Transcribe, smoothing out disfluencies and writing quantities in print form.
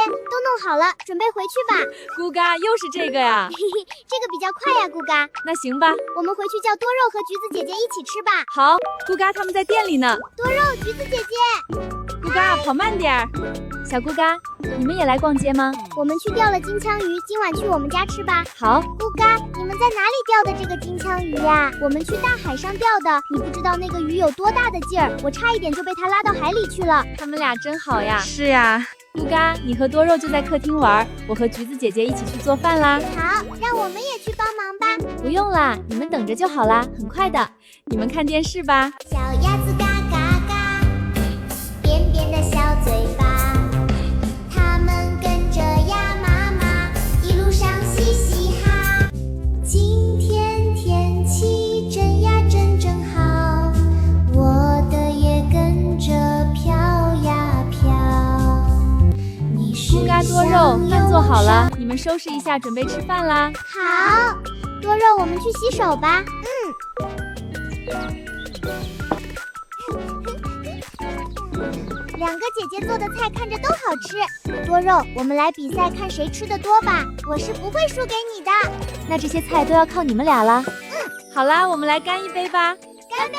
都弄好了，准备回去吧。咕嘎，又是这个呀？嘿嘿，这个比较快呀，咕嘎。那行吧，我们回去叫多肉和橘子姐姐一起吃吧。好，咕嘎他们在店里呢。多肉，橘子姐姐。咕嘎，跑慢点儿。小咕嘎，你们也来逛街吗？我们去钓了金枪鱼，今晚去我们家吃吧。好。咕嘎，你们在哪里钓的这个金枪鱼呀？我们去大海上钓的，你不知道那个鱼有多大的劲儿，我差一点就被它拉到海里去了。他们俩真好呀。是呀。咕嘎，你和多肉就在客厅玩，我和橘子姐姐一起去做饭啦。好，让我们也去帮忙吧。不用啦，你们等着就好啦，很快的。你们看电视吧。小鸭子嘎嘎嘎，扁扁的小嘴巴，它们跟着鸭妈妈一路上嘻嘻哈。今天天气真呀真好，我的也跟着飘呀飘。咕嘎多肉，饭做好了，你们收拾一下，准备吃饭啦。好，多肉，我们去洗手吧。两个姐姐做的菜看着都好吃。多肉，我们来比赛看谁吃的多吧，我是不会输给你的。那这些菜都要靠你们俩了。好啦，我们来干一杯吧。干杯！